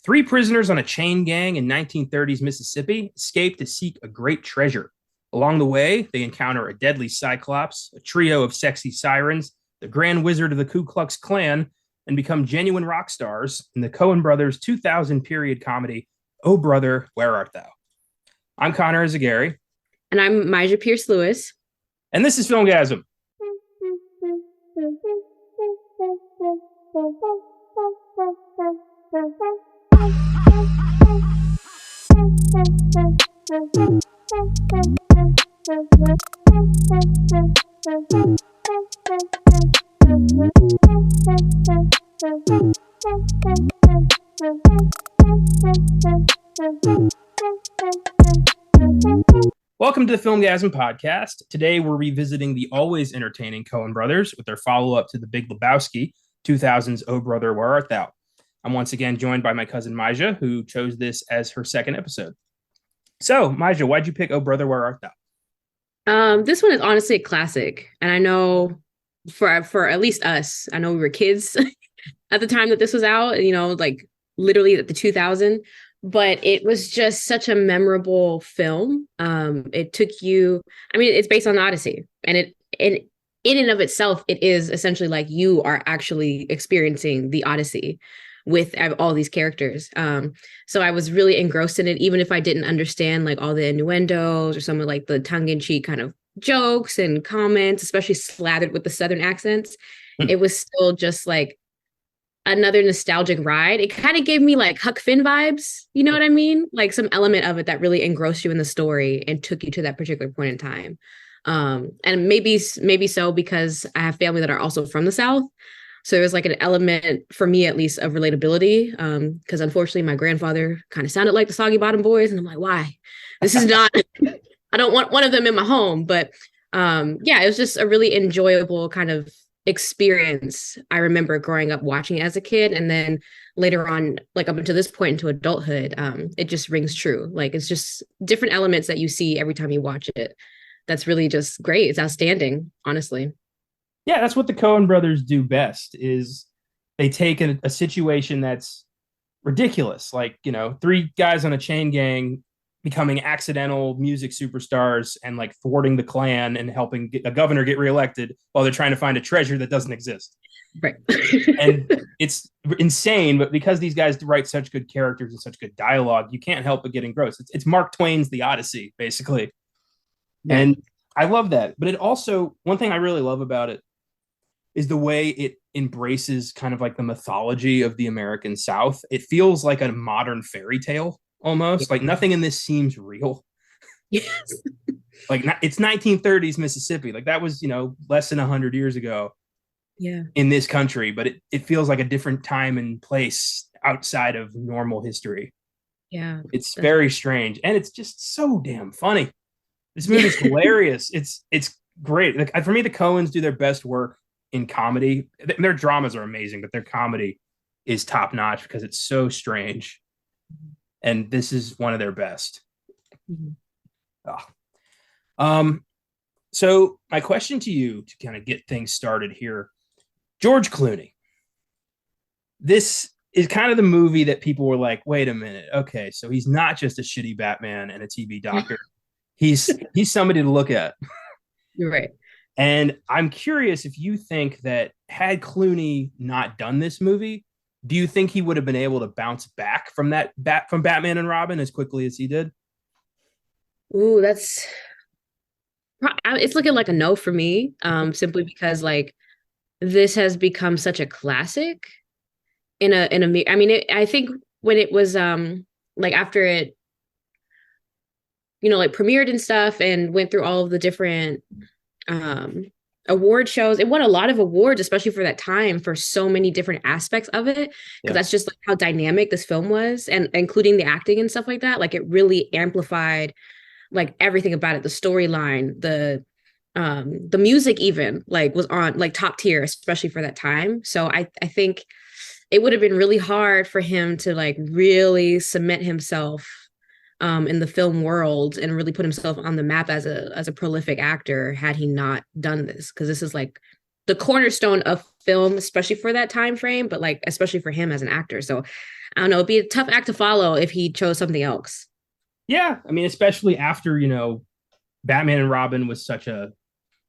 Three prisoners on a chain gang in 1930s Mississippi escape to seek a great treasure. Along the way, they encounter a deadly cyclops, a trio of sexy sirens, the Grand Wizard of the Ku Klux Klan, and become genuine rock stars in the Coen brothers' 2000 period comedy, Oh Brother, Where Art Thou? I'm Connor Eyzaguirre. And I'm Mysia Pierce Lewis. And this is Filmgazm. Welcome to the Filmgazm podcast. Today we're revisiting the always entertaining Coen brothers with their follow-up to the Big Lebowski, 2000's Oh Brother, Where Art Thou? I'm once again joined by my cousin Mysia, who chose this as her second episode. So, Mysia, why'd you pick Oh Brother, Where Art Thou? This one is honestly a classic, and I know for at least us, I know we were kids at the time that this was out. Like literally at the 2000. But it was just such a memorable film. It took you. I mean, it's based on Odyssey, and in and of itself, it is essentially like you are actually experiencing the Odyssey with all these characters. So I was really engrossed in it, even if I didn't understand like all the innuendos or some of like the tongue-in-cheek kind of jokes and comments, especially slathered with the Southern accents. It was still just like another nostalgic ride. It kind of gave me like Huck Finn vibes, you know what I mean? Like some element of it that really engrossed you in the story and took you to that particular point in time. And maybe so because I have family that are also from the South. So it was like an element, for me at least, of relatability. Because unfortunately, my grandfather kind of sounded like the Soggy Bottom Boys. And I'm like, why? This is not, I don't want one of them in my home. But yeah, it was just a really enjoyable kind of experience. I remember growing up watching it as a kid. And then later on, like up until this point into adulthood, it just rings true. Like it's just different elements that you see every time you watch it. That's really just great. It's outstanding, honestly. Yeah, that's what the Coen brothers do best is they take a situation that's ridiculous, like, three guys on a chain gang becoming accidental music superstars and like thwarting the Klan and helping a governor get reelected while they're trying to find a treasure that doesn't exist. Right. And it's insane, but because these guys write such good characters and such good dialogue, you can't help but get engrossed. It's Mark Twain's The Odyssey, basically. Yeah. And I love that. But it also, one thing I really love about it is the way it embraces kind of like the mythology of the American South. It feels like a modern fairy tale almost. Like nothing in this seems real. Yes. Like it's 1930s Mississippi. Like that was, less than 100 years ago. Yeah. In this country, but it feels like a different time and place outside of normal history. Yeah. It's very strange. And it's just so damn funny. This movie's hilarious. It's great. Like, for me, the Coens do their best work in comedy. Their dramas are amazing, but their comedy is top notch because it's so strange. And this is one of their best. So my question to you to kind of get things started here, George Clooney. This is kind of the movie that people were like, wait a minute. Okay, so he's not just a shitty Batman and a TV doctor. He's somebody to look at. You're right. And I'm curious if you think that had Clooney not done this movie, do you think he would have been able to bounce back from from Batman and Robin as quickly as he did? Ooh, it's looking like a no for me. Simply because like this has become such a classic I think when it was like after it like premiered and stuff and went through all of the different award shows, it won a lot of awards, especially for that time, for so many different aspects of it, because that's just like how dynamic this film was, and including the acting and stuff like that. Like it really amplified like everything about it, the storyline, the music even like was on like top tier, especially for that time. So I think it would have been really hard for him to like really cement himself in the film world and really put himself on the map as a prolific actor had he not done this, because this is like the cornerstone of film, especially for that time frame, but like especially for him as an actor. So I don't know, it'd be a tough act to follow if he chose something else. Yeah, I mean, especially after Batman and Robin was such a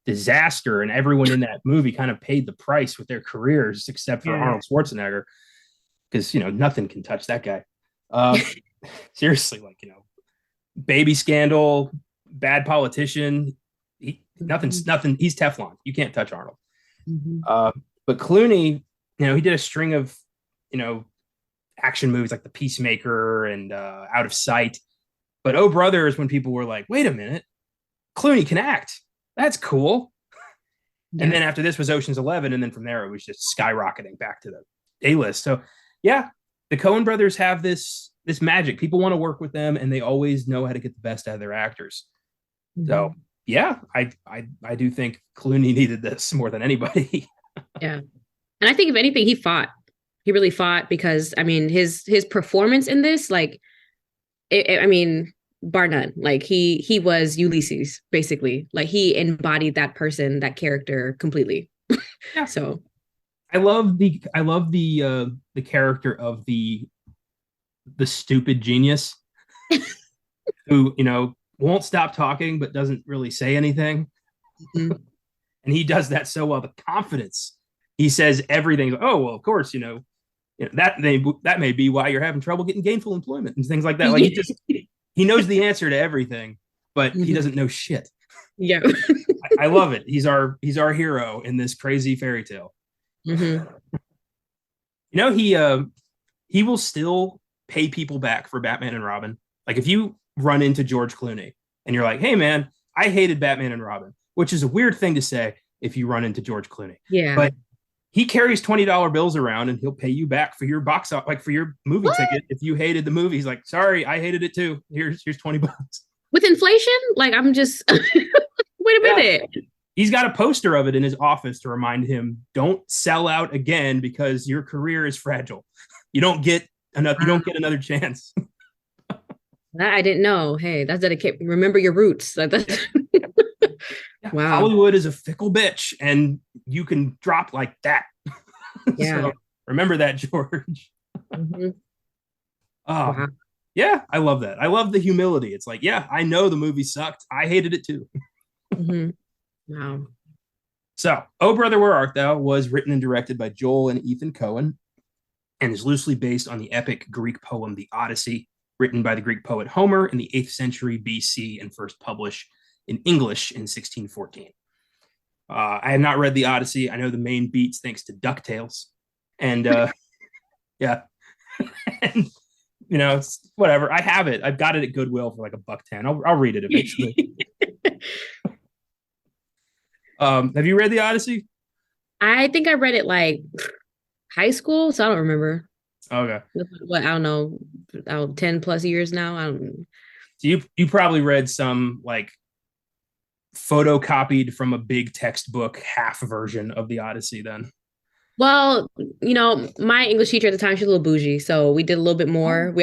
disaster, and everyone in that movie kind of paid the price with their careers, except for Arnold Schwarzenegger, because nothing can touch that guy. Seriously, baby scandal, bad politician. Nothing. He's Teflon. You can't touch Arnold. But Clooney, he did a string of action movies like The Peacemaker and Out of Sight. But Oh Brother is when people were like, wait a minute, Clooney can act. That's cool. And then after this was Ocean's 11, and then from there it was just skyrocketing back to the A-list. So yeah, the Coen brothers have this magic. People want to work with them, and they always know how to get the best out of their actors. So yeah, I do think Clooney needed this more than anybody. Yeah, and I think if anything, he really fought, because I mean his performance in this, like, I mean, bar none. Like he was Ulysses, basically. Like he embodied that person, that character completely. Yeah. So I love the character of the stupid genius who won't stop talking but doesn't really say anything. And he does that so well. The confidence. He says everything. Oh, well, of course, that may be why you're having trouble getting gainful employment and things like that. Like he knows the answer to everything, but he doesn't know shit. Yeah. I love it. He's our hero in this crazy fairy tale. He will still pay people back for Batman and Robin. Like if you run into George Clooney and you're like, hey man, I hated Batman and Robin, which is a weird thing to say if you run into George Clooney. Yeah. But he carries $20 bills around, and he'll pay you back for your for your movie ticket. If you hated the movie, he's like, sorry, I hated it too. Here's $20. With inflation? Like, I'm just, wait a minute. He's got a poster of it in his office to remind him, don't sell out again because your career is fragile. You don't get another chance. That I didn't know. Hey, that's dedicated. Remember your roots. Wow. Hollywood is a fickle bitch, and you can drop like that. Yeah. So remember that, George. Wow. Yeah, I love that. I love the humility. It's like, yeah, I know the movie sucked. I hated it too. Wow. So, Oh Brother, Where Art Thou was written and directed by Joel and Ethan Coen, and is loosely based on the epic Greek poem The Odyssey, written by the Greek poet Homer in the 8th century BC and first published in English in 1614. I have not read The Odyssey. I know the main beats thanks to DuckTales. And yeah. And, it's whatever. I have it. I've got it at Goodwill for like $1.10. I'll read it eventually. Have you read The Odyssey? I think I read it like high school, so I don't remember. Okay. What, I don't know, 10 plus years now. I don't. So you probably read some like photocopied from a big textbook half version of The Odyssey then. Well, my English teacher at the time, she's a little bougie, so we did a little bit more.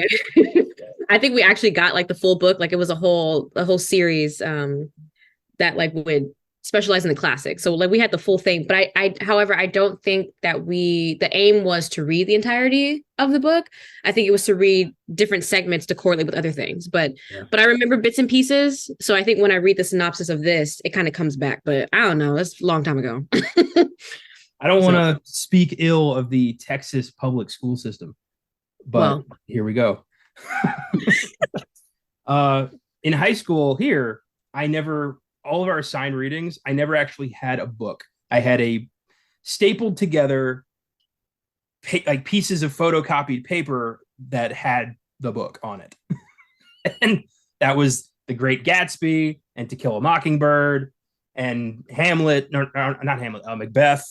I think we actually got like the full book. Like it was a whole series that like would specialize in the classics. So like we had the full thing, but however, I don't think that the aim was to read the entirety of the book. I think it was to read different segments to correlate with other things. But I remember bits and pieces. So I think when I read the synopsis of this, it kind of comes back, but I don't know. That's a long time ago. I don't want to speak ill of the Texas public school system, but here we go. In high school here, all of our assigned readings, I never actually had a book. I had a stapled together like pieces of photocopied paper that had the book on it. And that was The Great Gatsby and To Kill a Mockingbird and Hamlet, not Hamlet, Macbeth.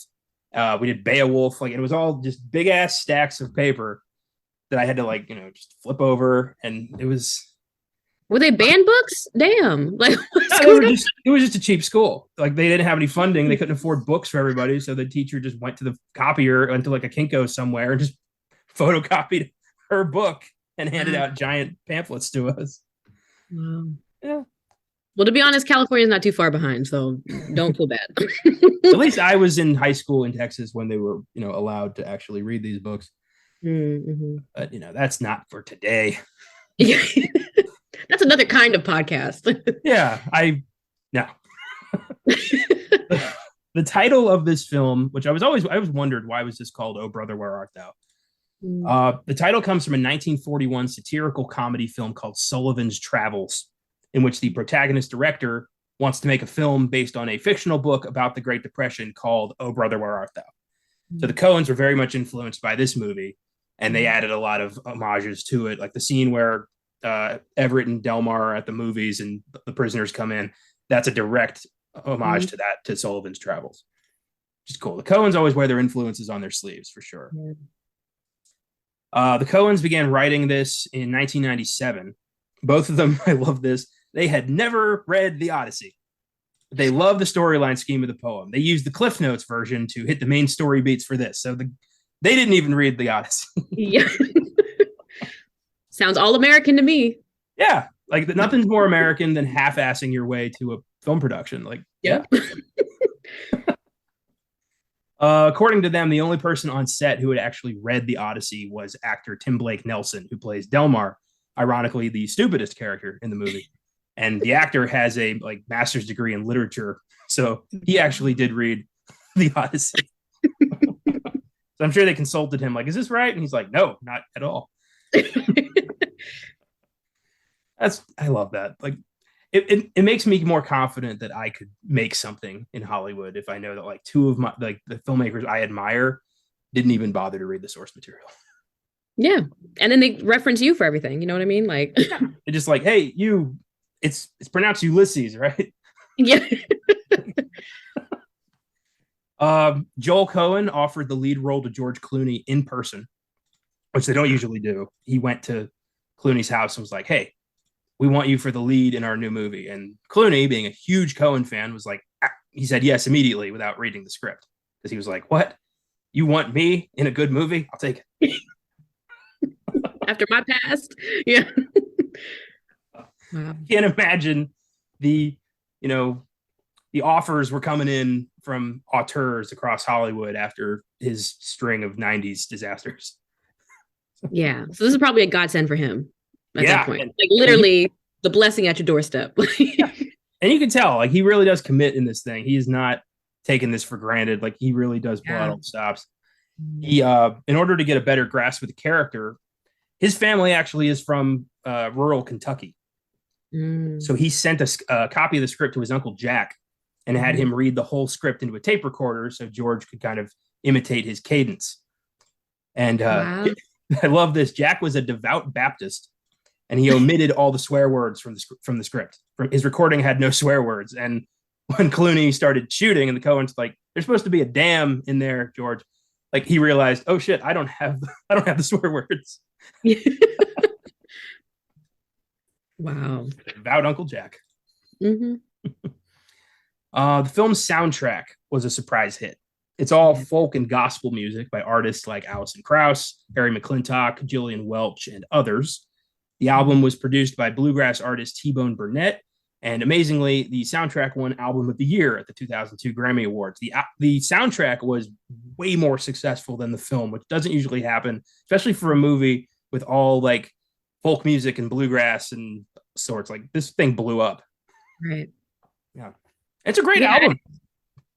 We did Beowulf. Like it was all just big ass stacks of paper that I had to just flip over. And it was. Were they banned books? Damn. Like it was just a cheap school. Like they didn't have any funding. They couldn't afford books for everybody. So the teacher just went to the copier, went to like a Kinko somewhere and just photocopied her book and handed out giant pamphlets to us. Wow. Yeah. Well, to be honest, California is not too far behind, so don't feel bad. At least I was in high school in Texas when they were, allowed to actually read these books. Mm-hmm. But that's not for today. Yeah. That's another kind of podcast. Yeah, no. The title of this film, which I was wondered why was this called "Oh Brother, Where Art Thou?" The title comes from a 1941 satirical comedy film called Sullivan's Travels, in which the protagonist director wants to make a film based on a fictional book about the Great Depression called "Oh Brother, Where Art Thou?" So the Coens were very much influenced by this movie, and they added a lot of homages to it, like the scene where Everett and Delmar are at the movies and the prisoners come in. That's a direct homage to that, to Sullivan's Travels, which is cool. The Coens always wear their influences on their sleeves for sure. The Coens began writing this in 1997. Both of them, I love this, they had never read the Odyssey. They love the storyline scheme of the poem. They used the Cliff Notes version to hit the main story beats for this. So they didn't even read the Odyssey. Yeah. Sounds all American to me. Yeah. Like nothing's more American than half-assing your way to a film production. Like, yeah. According to them, the only person on set who had actually read the Odyssey was actor Tim Blake Nelson, who plays Delmar, ironically the stupidest character in the movie. And the actor has a master's degree in literature, so he actually did read the Odyssey. So I'm sure they consulted him, like, is this right? And he's like, no, not at all. I love that. Like, it makes me more confident that I could make something in Hollywood if I know that two of my the filmmakers I admire didn't even bother to read the source material. Yeah, and then they reference you for everything. You know what I mean? Like, they're just like, hey, you. It's pronounced Ulysses, right? Yeah. Joel Coen offered the lead role to George Clooney in person, which they don't usually do. He went to Clooney's house and was like, hey, we want you for the lead in our new movie. And Clooney, being a huge Coen fan, was like, he said yes immediately without reading the script. Because he was like, what? You want me in a good movie? I'll take it. After my past? Yeah. Wow. Can't imagine the offers were coming in from auteurs across Hollywood after his string of 90s disasters. Yeah. So this is probably a godsend for him at that point. Like literally the blessing at your doorstep. And you can tell, like, he really does commit in this thing. He is not taking this for granted. Like, he really does pull out all the stops. He, in order to get a better grasp of the character, his family actually is from rural Kentucky. So he sent a copy of the script to his uncle Jack and had him read the whole script into a tape recorder so George could kind of imitate his cadence. And wow. I love this. Jack was a devout Baptist, and he omitted all the swear words from the script. His recording had no swear words. And when Clooney started shooting, and the Coens like, there's supposed to be a damn in there, George. Like, he realized, oh shit, I don't have the swear words. Wow. Devout Uncle Jack. Mm-hmm. The film's soundtrack was a surprise hit. It's all folk and gospel music by artists like Alison Krauss, Harry McClintock, Gillian Welch, and others. The album was produced by bluegrass artist T-Bone Burnett, and amazingly, the soundtrack won Album of the Year at the 2002 Grammy Awards. The soundtrack was way more successful than the film, which doesn't usually happen, especially for a movie with all like folk music and bluegrass and sorts. Like, this thing blew up. Right. Yeah. It's a great album.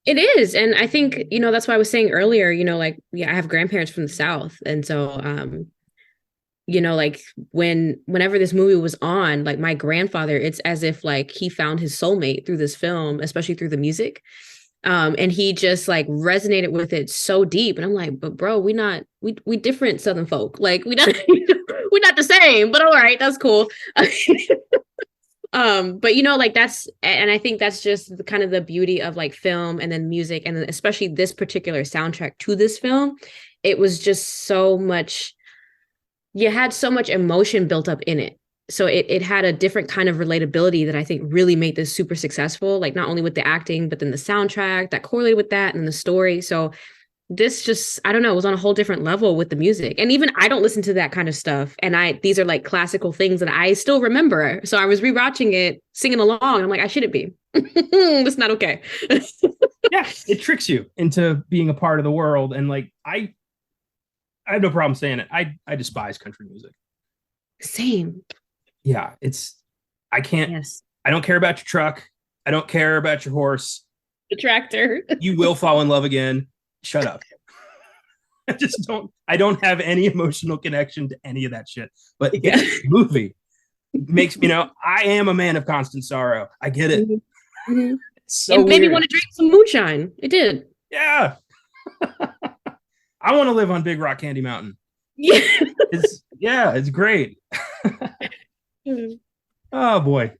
It is. And I think, that's why I was saying earlier, like, I have grandparents from the South. And so, like whenever this movie was on, like my grandfather, it's as if like he found his soulmate through this film, especially through the music. And he just like resonated with it so deep. And I'm like, but bro, we different Southern folk. Like we're not the same, but all right, that's cool. But like and I think that's just kind of the beauty of like film and then music, and then especially this particular soundtrack to this film. It was just so much, you had so much emotion built up in it. So it had a different kind of relatability that I think really made this super successful, like not only with the acting, but then the soundtrack that correlated with that and the story. So this just, I don't know, was on a whole different level with the music. And even I don't listen to that kind of stuff. And these are like classical things that I still remember. So I was rewatching it, singing along. I'm like, I shouldn't be. That's not okay. Yeah, it tricks you into being a part of the world. And like, I I have no problem saying it. I despise country music. Same. Yeah, I can't. Yes. I don't care about your truck. I don't care about your horse. The tractor. You will fall in love again. Shut up. I just don't. I don't have any emotional connection to any of that shit. But Yeah. this movie makes me know I am a man of constant sorrow. I get it. Mm-hmm. So it made me weird. want to drink some moonshine. It did. Yeah. I want to live on Big Rock Candy Mountain. Yeah. It's great. Oh boy.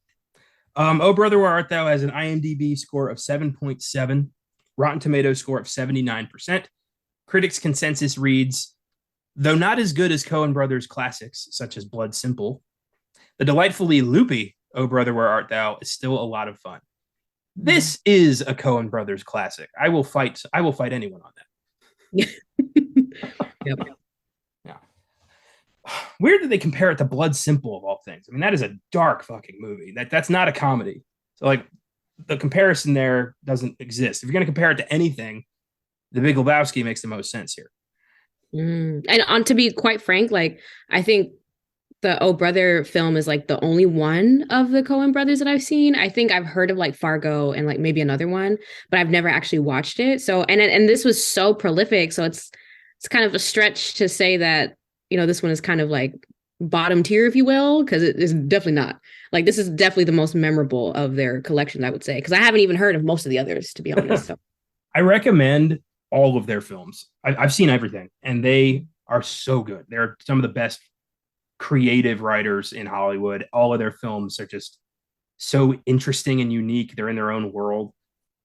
Oh Brother Where Art Thou has an IMDb score of 7.7, Rotten Tomatoes score of 79%. Critics' consensus reads, though not as good as Coen Brothers classics such as Blood Simple, the delightfully loopy Oh Brother Where Art Thou is still a lot of fun. This is a Coen Brothers classic. I will fight anyone on that. Yep. Yeah. Weird that they compare it to Blood Simple of all things. I mean, that is a dark fucking movie. That's not a comedy. So like the comparison there doesn't exist. If you're going to compare it to anything, The Big Lebowski makes the most sense here. And to be quite frank, like I think the Oh Brother film is like the only one of the Coen brothers that I've seen. I think I've heard of like Fargo and like maybe another one, but I've never actually watched it. So and this was so prolific, so it's kind of a stretch to say that, you know, this one is kind of like bottom tier, if you will, because it is definitely not. Like this is definitely the most memorable of their collection, I would say, because I haven't even heard of most of the others, to be honest. So. I recommend all of their films. I've seen everything, and they are so good. They're some of the best creative writers in Hollywood. All of their films are just so interesting and unique. They're in their own world.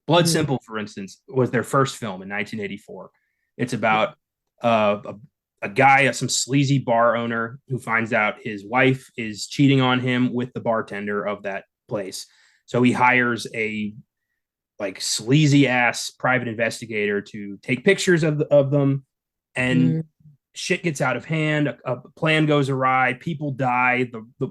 Blood Simple, for instance, was their first film in 1984. It's about a guy, some sleazy bar owner who finds out his wife is cheating on him with the bartender of that place. So he hires a like sleazy ass private investigator to take pictures of them, and shit gets out of hand. A plan goes awry. People die. The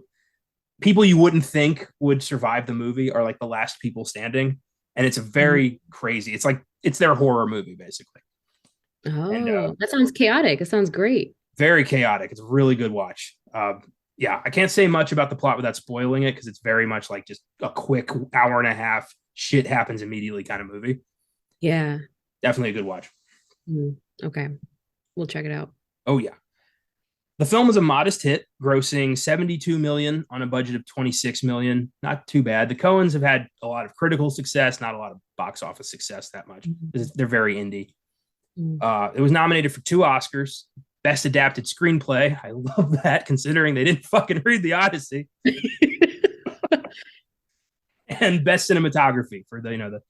people you wouldn't think would survive the movie are like the last people standing, and it's a very crazy. It's like it's their horror movie basically. Oh, and, that sounds chaotic. It sounds great. Very chaotic. It's a really good watch. Yeah, I can't say much about the plot without spoiling it because it's very much like just a quick hour and a half. Shit happens immediately kind of movie. Yeah, definitely a good watch. Okay, we'll check it out. Oh yeah. The film was a modest hit, grossing 72 million on a budget of 26 million. Not too bad. The Coens have had a lot of critical success, not a lot of box office success that much. They're very indie. It was nominated for 2 Oscars. Best Adapted Screenplay. I love that, considering they didn't fucking read the Odyssey. And Best Cinematography for the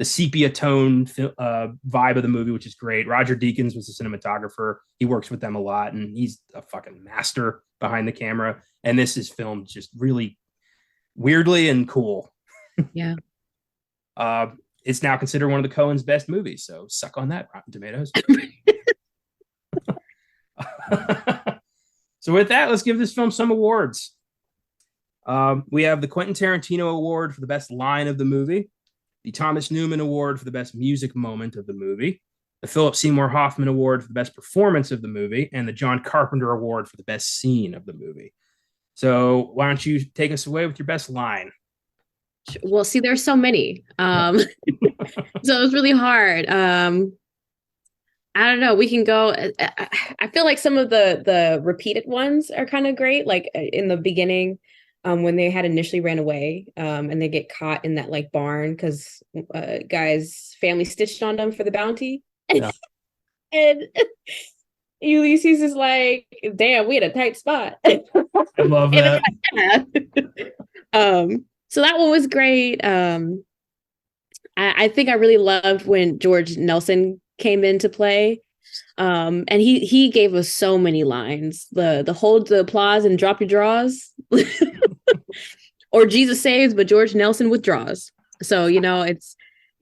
sepia tone vibe of the movie, which is great. Roger Deakins was the cinematographer. He works with them a lot, and he's a fucking master behind the camera. And this is filmed just really weirdly and cool. Yeah. It's now considered one of the Coen's best movies, so suck on that, Rotten Tomatoes. So with that, let's give this film some awards. We have the Quentin Tarantino Award for the best line of the movie, the Thomas Newman Award for the best music moment of the movie, the Philip Seymour Hoffman Award for the best performance of the movie, and the John Carpenter Award for the best scene of the movie. So why don't you take us away with your best line? Well, see, there's so many. So it was really hard. I don't know. We can go. I feel like some of the repeated ones are kind of great. Like in the beginning, when they had initially ran away, and they get caught in that like barn because guy's family stitched on them for the bounty, yeah. And Ulysses is like, "Damn, we had a tight spot." I love that. So that one was great. I think I really loved when George Nelson came into play. And he gave us so many lines. The hold the applause and drop your draws. Or Jesus saves, but George Nelson withdraws. So, you know, it's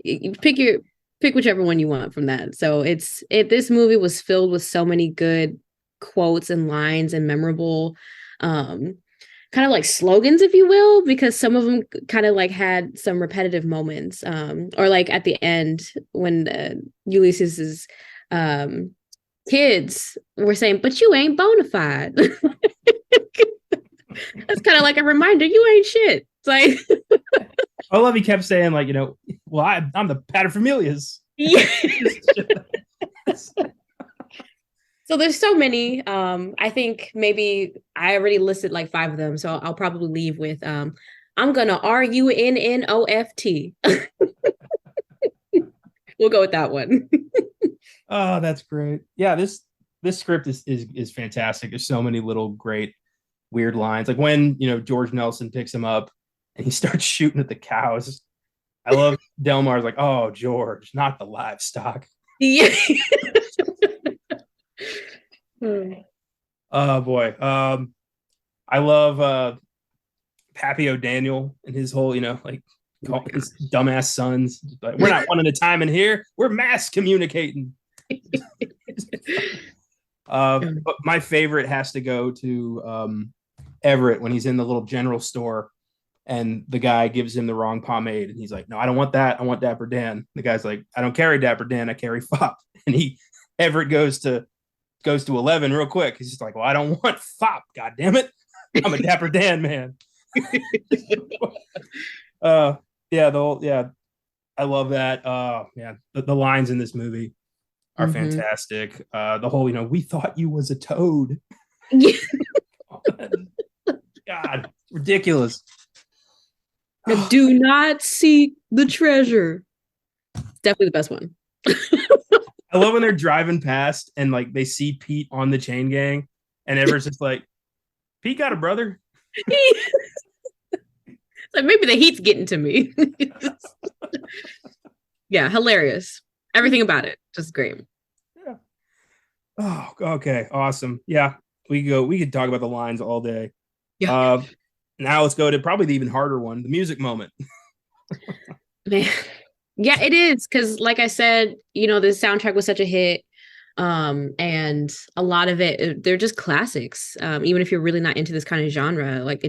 you pick whichever one you want from that. So this movie was filled with so many good quotes and lines and memorable kind of like slogans, if you will, because some of them kind of like had some repetitive moments, or like at the end when Ulysses is kids were saying, but you ain't bona fide. That's kind of like a reminder, you ain't shit. It's like, I love he kept saying, like, well, I'm the paterfamilias. yeah. So there's so many. I think maybe I already listed like 5 of them. So I'll probably leave with I'm gonna RUNNOFT. We'll go with that one. Oh, that's great. Yeah, this script is fantastic. There's so many little great weird lines. Like when, George Nelson picks him up and he starts shooting at the cows. I love Delmar's like, oh, George, not the livestock. Yeah. Oh boy. I love Pappy O'Daniel and his whole, like his dumbass sons. Like, we're not one at a time in here. We're mass communicating. But my favorite has to go to Everett when he's in the little general store and the guy gives him the wrong pomade and he's like, no, I don't want that. I want Dapper Dan. The guy's like, I don't carry Dapper Dan. I carry Fop. And Everett goes to 11 real quick. He's just like, well, I don't want Fop. God damn it. I'm a Dapper Dan man. I love that. The lines in this movie are fantastic. The whole, we thought you was a toad. Yeah. God, ridiculous. Do not seek the treasure. Definitely the best one. I love when they're driving past and like they see Pete on the chain gang and Everett's just like, Pete got a brother. Like maybe the heat's getting to me. Yeah, hilarious. Everything about it, just great. Yeah. Oh, okay, awesome. Yeah, we could talk about the lines all day. Yeah. Now let's go to probably the even harder one, the music moment. Man, yeah, it is because, like I said, the soundtrack was such a hit, and a lot of it, they're just classics. Even if you're really not into this kind of genre, like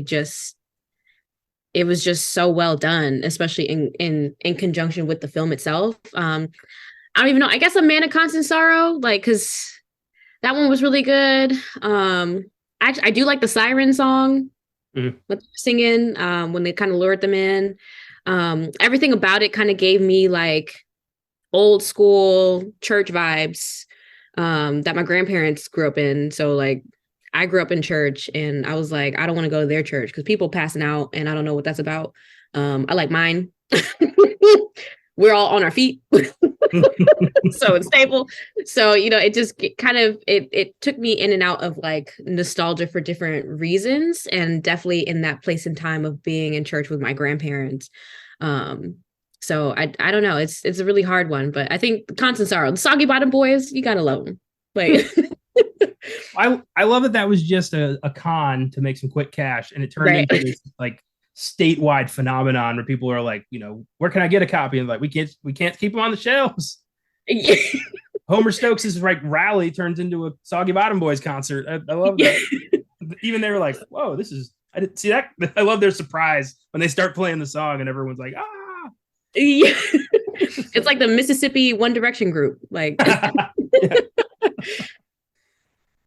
it was just so well done, especially in conjunction with the film itself. I don't even know. I guess A Man of Constant Sorrow, like, because that one was really good. Actually, I do like the siren song that they're singing when they kind of lured them in. Everything about it kind of gave me like old school church vibes that my grandparents grew up in. So like I grew up in church and I was like, I don't want to go to their church because people passing out and I don't know what that's about. I like mine. We're all on our feet. So it's stable. So, it just it took me in and out of like nostalgia for different reasons and definitely in that place and time of being in church with my grandparents. So I don't know. It's a really hard one, but I think Constant Sorrow, the Soggy Bottom Boys, you gotta love them. Like I love that was just a con to make some quick cash and it turned into this like statewide phenomenon where people are like, where can I get a copy? And like, we can't keep them on the shelves. Yeah. Homer Stokes' like rally turns into a Soggy Bottom Boys concert. I love that. Even they were like, whoa, I didn't see that. I love their surprise when they start playing the song and everyone's like, ah. Yeah. It's like the Mississippi One Direction group. Like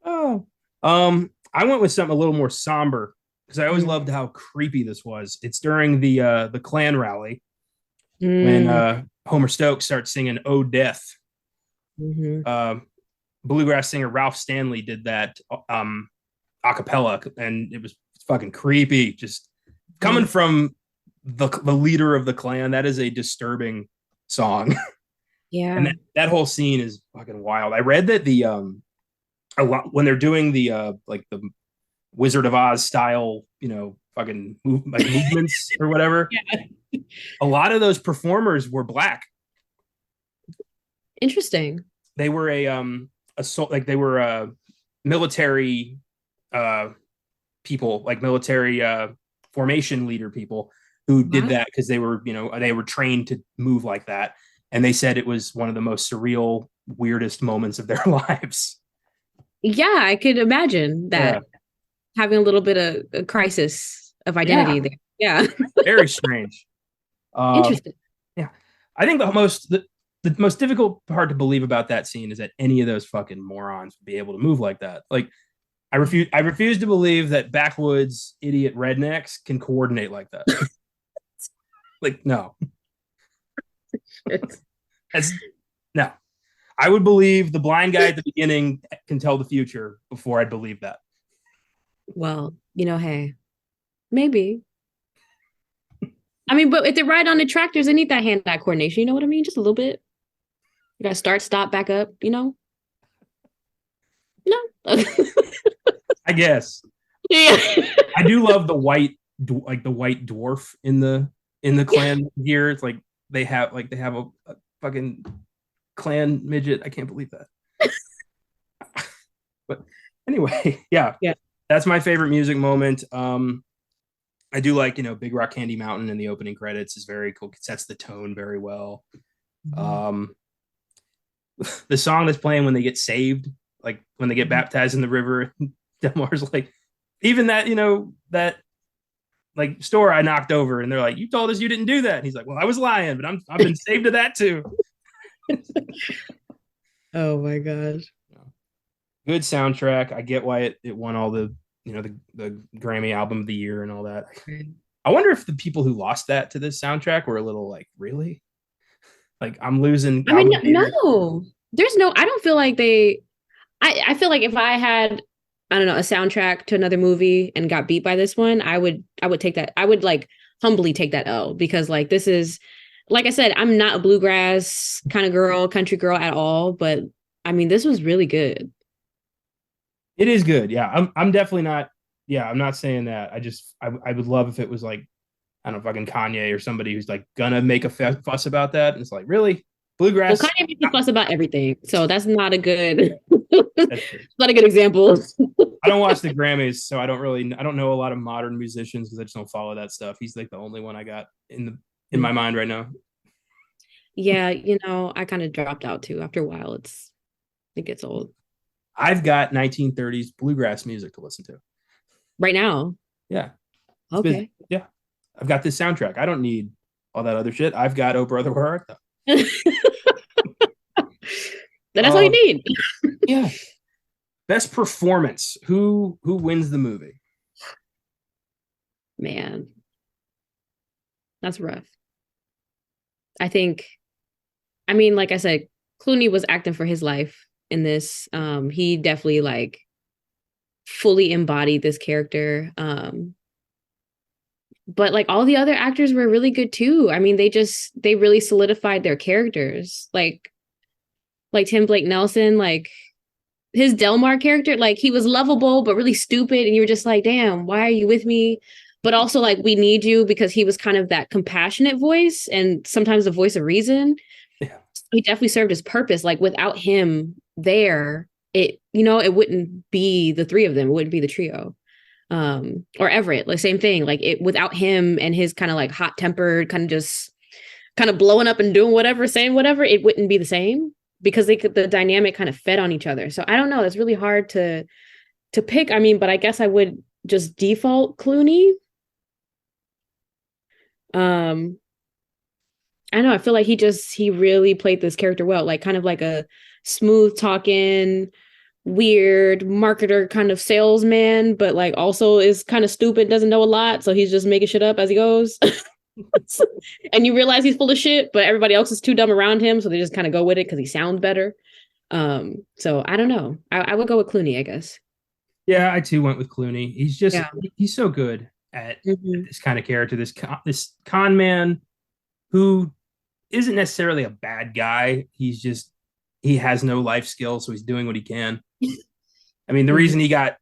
Oh. I went with something a little more somber because I always loved how creepy this was. It's during the Klan rally when Homer Stokes starts singing "Oh Death." Bluegrass singer Ralph Stanley did that a cappella, and it was fucking creepy. Just coming from the leader of the Klan, that is a disturbing song. Yeah, and that whole scene is fucking wild. I read that a lot when they're doing the like the Wizard of Oz style, fucking movements or whatever. Yeah. A lot of those performers were black. Interesting. They were they were military people, like military formation leader people who did that because they were trained to move like that. And they said it was one of the most surreal, weirdest moments of their lives. Yeah, I could imagine that having a little bit of a crisis of identity there. Yeah. Very strange. Interesting. Yeah. I think the most the most difficult part to believe about that scene is that any of those fucking morons would be able to move like that. Like, I refuse to believe that backwoods idiot rednecks can coordinate like that. Like, no. That's no. I would believe the blind guy at the beginning can tell the future before I'd believe that. Well, hey, maybe. I mean, but if they ride on the tractors, they need that hand-eye coordination. You know what I mean? Just a little bit. You gotta start, stop, back up. No. I guess. Yeah. I do love the white dwarf in the clan gear. It's like they have a fucking clan midget. I can't believe that. But anyway, yeah. That's my favorite music moment. I do like, Big Rock Candy Mountain in the opening credits is very cool. It sets the tone very well. The song that's playing when they get saved, like when they get baptized in the river, Delmar's like, even that, that like store I knocked over, and they're like, you told us you didn't do that. And he's like, well, I was lying, but I've been saved to that too. Oh my gosh. Good soundtrack. I get why it won all the the Grammy album of the year and all that. I wonder if the people who lost that to this soundtrack were a little like, really? Like, I'm losing. I mean, no, there's no, I don't feel like I feel like if I had, I don't know, a soundtrack to another movie and got beat by this one, I would take that. I would like humbly take that L, because like, this is, like I said, I'm not a bluegrass kind of girl, country girl at all. But I mean, this was really good. It is good. Yeah. I'm definitely not. Yeah. I'm not saying that. I would love if it was like, I don't know, fucking Kanye or somebody who's like gonna make a fuss about that. And it's like, really? Bluegrass? Well, Kanye makes a fuss about everything. So that's not a good, not a good example. I don't watch the Grammys, so I don't know a lot of modern musicians because I just don't follow that stuff. He's like the only one I got in my mind right now. Yeah, I kind of dropped out too. After a while, it gets old. I've got 1930s bluegrass music to listen to right now. Yeah. Okay. Yeah. I've got this soundtrack. I don't need all that other shit. I've got Oh Brother Where Art Thou. That's all you need. Yeah. Best performance. Who wins the movie? Man, that's rough. I think, I mean, like I said, Clooney was acting for his life in this. He definitely like fully embodied this character. But like all the other actors were really good too. I mean, they really solidified their characters. Like Tim Blake Nelson, like his Delmar character, like he was lovable but really stupid, and you were just like, damn, why are you with me? But also like, we need you, because he was kind of that compassionate voice and sometimes the voice of reason. Yeah. He definitely served his purpose. Like without him there, it wouldn't be the three of them. It wouldn't be the trio. Or Everett, like same thing. Like without him and his kind of like hot tempered, kind of blowing up and doing whatever, saying whatever, it wouldn't be the same, because the dynamic kind of fed on each other. So I don't know. It's really hard to pick. I mean, but I guess I would just default Clooney. I know. I feel like he really played this character well, like kind of like a smooth talking, weird marketer kind of salesman, but like also is kind of stupid, doesn't know a lot. So he's just making shit up as he goes. And you realize he's full of shit, but everybody else is too dumb around him. So they just kind of go with it because he sounds better. So I don't know. I would go with Clooney, I guess. Yeah, I too went with Clooney. He's so good at this kind of character, this con man who isn't necessarily a bad guy. He has no life skills, so he's doing what he can. I mean, the reason he got,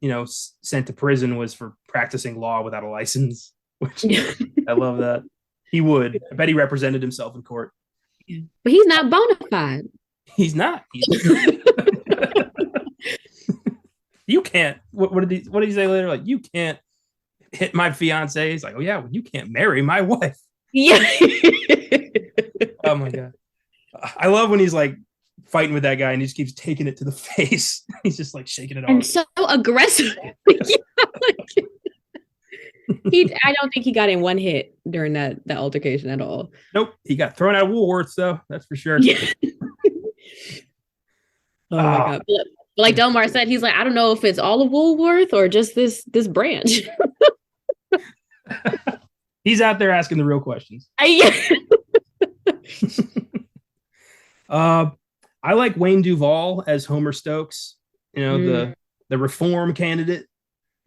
sent to prison was for practicing law without a license, which I love that. He would. I bet he represented himself in court. But he's not bona fide. He's not. You can't. What did he say later? Like, you can't hit my fiance. He's like, oh yeah, well, you can't marry my wife. Yeah. Oh my god. I love when he's like fighting with that guy and he just keeps taking it to the face. He's just like shaking it off. And so aggressive. I don't think he got in one hit during that altercation at all. Nope. He got thrown out of Woolworths though. That's for sure. Yeah. Oh my God. But like Delmar said, he's like, I don't know if it's all of Woolworth or just this branch. He's out there asking the real questions. I like Wayne Duvall as Homer Stokes, the reform candidate.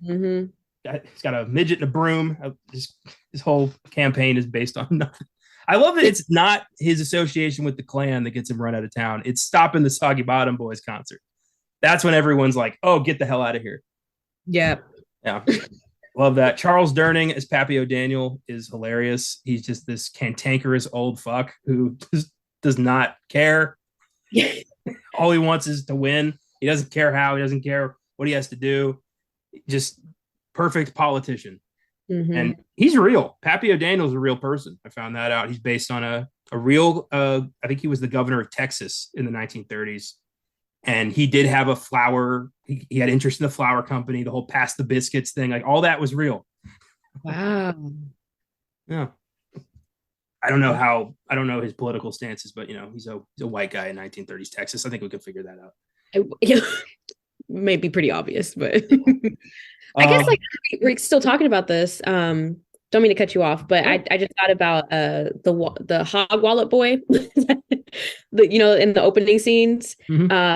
Mm-hmm. He's got a midget and a broom. His whole campaign is based on nothing. I love that it's not his association with the Klan that gets him run out of town. It's stopping the Soggy Bottom Boys concert. That's when everyone's like, oh, get the hell out of here. Yeah. Love that. Charles Durning as Pappy O'Daniel is hilarious. He's just this cantankerous old fuck who just does not care. All he wants is to win. He doesn't care how. He doesn't care what he has to do. Just perfect politician. Mm-hmm. And he's real. Pappy O'Daniel's a real person. I found that out. He's based on a real, I think he was the governor of Texas in the 1930s. And he did have a flour. He had interest in the flour company, the whole pass the biscuits thing. Like all that was real. Wow. Yeah. I don't know his political stances, but he's a white guy in 1930s Texas. I think we could figure that out. May be pretty obvious, but I guess like we're still talking about this. Don't mean to cut you off, but I just thought about the hog wallet boy, in the opening scenes. Mm-hmm.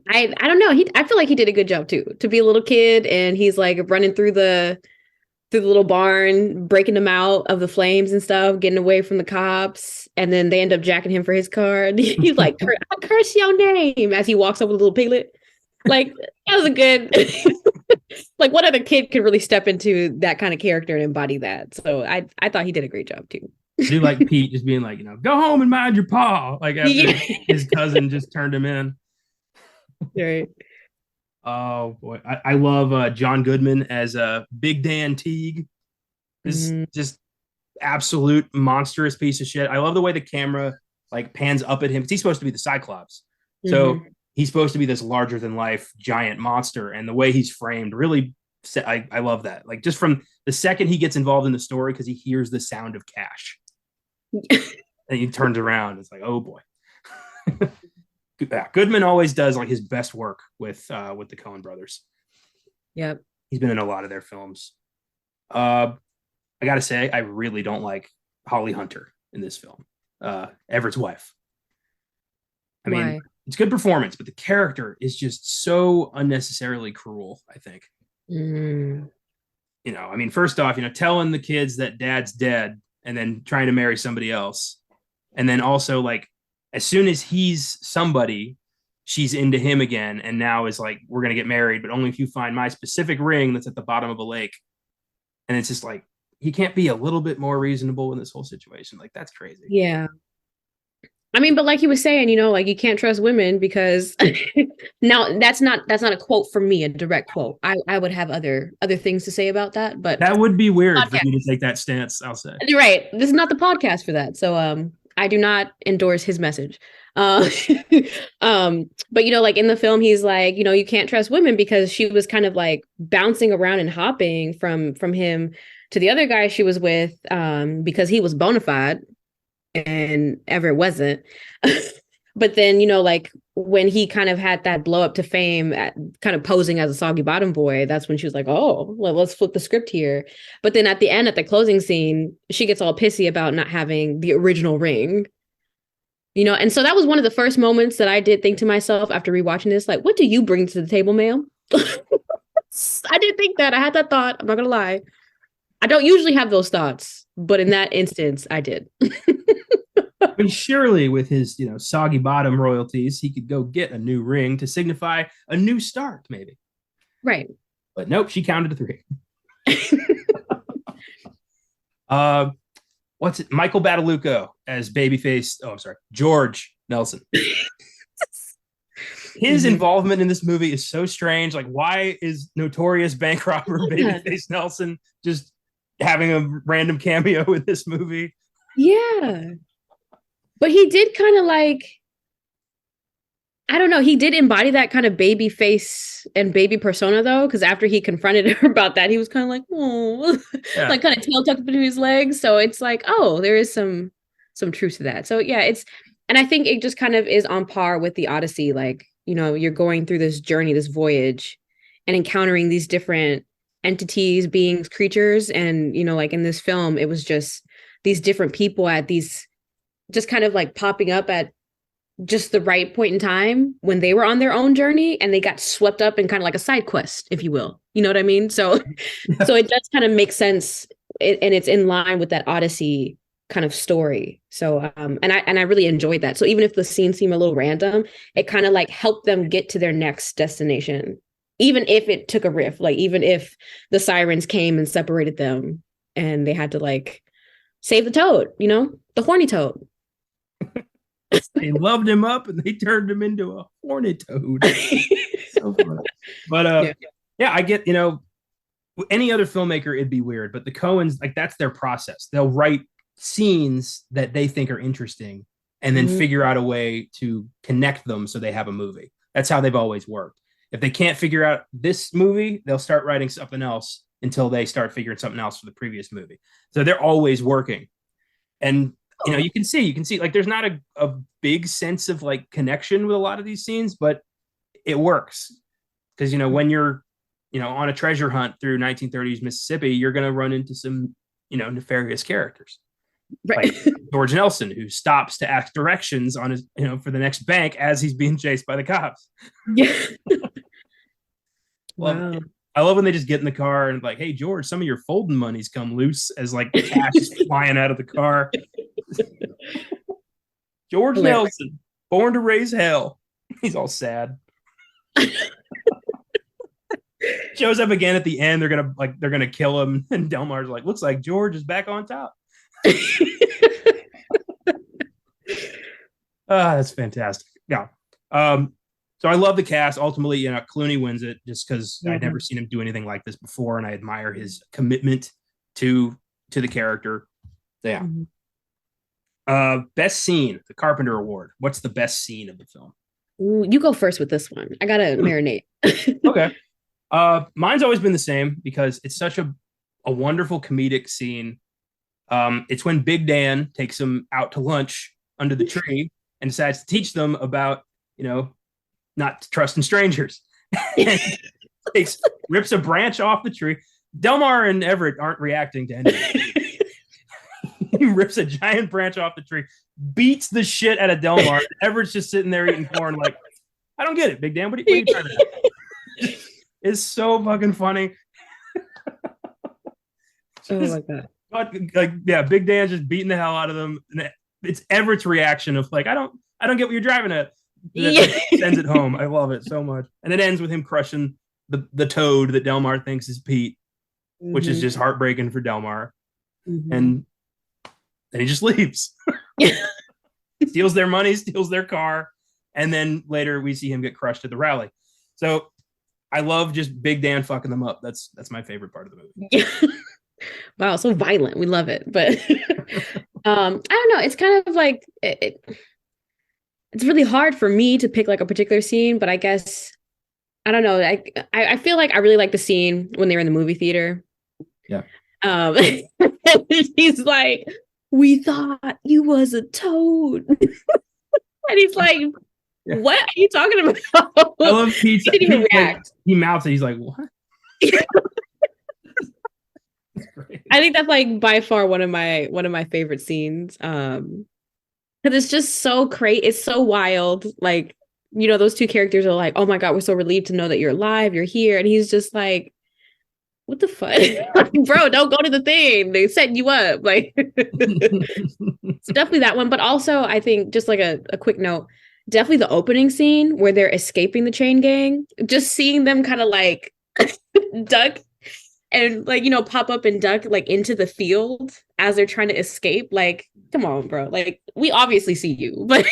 I don't know. I feel like he did a good job too, to be a little kid and he's like running through the little barn, breaking them out of the flames and stuff, getting away from the cops. And then they end up jacking him for his card. He's like, I curse your name as he walks up with a little piglet. Like, that was a good, like what other kid could really step into that kind of character and embody that? So I thought he did a great job too. I do like Pete just being like, go home and mind your paw. Like after his cousin just turned him in. Right. Oh boy, I love John Goodman as Big Dan Teague. This just absolute monstrous piece of shit. I love the way the camera like pans up at him. He's supposed to be the Cyclops, so he's supposed to be this larger than life giant monster, and the way he's framed really, I love that. Like just from the second he gets involved in the story, because he hears the sound of cash, and he turns around. It's like, oh boy. Goodman always does like his best work with the Coen brothers. Yep. He's been in a lot of their films. I gotta say, I really don't like Holly Hunter in this film. Everett's wife. I mean, it's good performance, but the character is just so unnecessarily cruel, I think. I mean, first off, telling the kids that dad's dead and then trying to marry somebody else. And then also like, as soon as he's somebody, she's into him again. And now is like, we're going to get married, but only if you find my specific ring that's at the bottom of a lake. And it's just like, he can't be a little bit more reasonable in this whole situation. Like, that's crazy. Yeah. I mean, but like he was saying, like you can't trust women because now that's not a quote from me, a direct quote. I would have other things to say about that, but that would be weird for you to take that stance, I'll say. Right. This is not the podcast for that. So, I do not endorse his message. But like in the film, he's like, you can't trust women because she was kind of like bouncing around and hopping from him to the other guy she was with, because he was bona fide and Everett wasn't. But then, like when he kind of had that blow up to fame at kind of posing as a Soggy Bottom Boy, that's when she was like, oh, well, let's flip the script here. But then at the end, at the closing scene, she gets all pissy about not having the original ring, and so that was one of the first moments that I did think to myself after rewatching this, like, what do you bring to the table, ma'am? I did think that. I had that thought. I'm not going to lie. I don't usually have those thoughts, but in that instance, I did. I mean, surely with his, Soggy Bottom royalties, he could go get a new ring to signify a new start, maybe. Right. But nope, she counted to 3. What's it? Michael Badalucco as babyface. Oh, I'm sorry, George Nelson. His involvement in this movie is so strange. Like, why is notorious bank robber babyface Nelson just having a random cameo in this movie? Yeah. But he did kind of like, I don't know, he did embody that kind of baby face and baby persona though, because after he confronted her about that, he was kind of like, oh, like kind of tail tucked between his legs. So it's like, oh, there is some truth to that. So yeah, And I think it just kind of is on par with the Odyssey. Like, you know, you're going through this journey, this voyage, and encountering these different entities, beings, creatures. And, you know, like in this film, it was just these different people at these just kind of like popping up at just the right point in time when they were on their own journey and they got swept up in kind of like a side quest, if you will. You know what I mean? So so it does kind of make sense, and it's in line with that Odyssey kind of story. So and I really enjoyed that. So even if the scenes seem a little random, it kind of like helped them get to their next destination. Even if it took a rift, like even if the sirens came and separated them and they had to like save the toad, you know, the horny toad. They loved him up and they turned him into a horny toad. So funny. But yeah, I get, you know, any other filmmaker, it'd be weird, but the Coens, like, that's their process. They'll write scenes that they think are interesting and then figure out a way to connect them so they have a movie. That's how they've always worked. If they can't figure out this movie, they'll start writing something else until they start figuring something else for the previous movie. So they're always working. And you know, you can see like there's not a big sense of like connection with a lot of these scenes, but it works. Because, you know, when you're, you know, on a treasure hunt through 1930s Mississippi, you're going to run into some, you know, nefarious characters. Right. Like George Nelson, who stops to ask directions on his, you know, for the next bank as he's being chased by the cops. Yeah. Wow. I love when they just get in the car and like, hey, George, some of your folding money's come loose, as like cash is flying out of the car. George Nelson, born to raise hell. He's all sad. Shows up again at the end. They're gonna kill him, and Delmar's like, looks like George is back on top. That's fantastic. Yeah. So I love the cast. Ultimately, you know, Clooney wins it just because I'd never seen him do anything like this before, and I admire his commitment to the character. So, yeah. Best scene, the Carpenter Award. What's the best scene of the film? Ooh, you go first with this one. I gotta marinate. Okay. Mine's always been the same because it's such a wonderful comedic scene. It's when Big Dan takes them out to lunch under the tree and decides to teach them about, you know, not trusting strangers. Rips a branch off the tree. Delmar and Everett aren't reacting to anything. He rips a giant branch off the tree, beats the shit out of Delmar. Everett's just sitting there eating corn like, I don't get it, Big Dan. What are you trying to do? It's so fucking funny. Oh my God. Like, yeah, Big Dan just beating the hell out of them. And it's Everett's reaction of like, I don't get what you're driving at. That sends it home. I love it so much. And it ends with him crushing the toad that Delmar thinks is Pete, which is just heartbreaking for Delmar. And then he just leaves. Steals their money, steals their car, and then later we see him get crushed at the rally. So I love just Big Dan fucking them up. That's my favorite part of the movie. Wow, so violent. We love it. But I don't know. It's kind of like it's really hard for me to pick like a particular scene, but I guess I don't know. I feel like I really like the scene when they were in the movie theater. Yeah. He's like, we thought you was a toad. And he's like, what are you talking about? I love Pete's. He didn't even react. He mouths it. He's like, what? I think that's like by far one of my favorite scenes. Because it's just so crazy. It's so wild. Like, you know, those two characters are like, oh my God, we're so relieved to know that you're alive, you're here. And he's just like, what the fuck? Bro, don't go to the thing. They set you up. Like, it's definitely that one. But also, I think just like a quick note, definitely the opening scene where they're escaping the chain gang, just seeing them kind of like duck and like, you know, pop up and duck like into the field as they're trying to escape. Like, come on, bro. Like, we obviously see you, but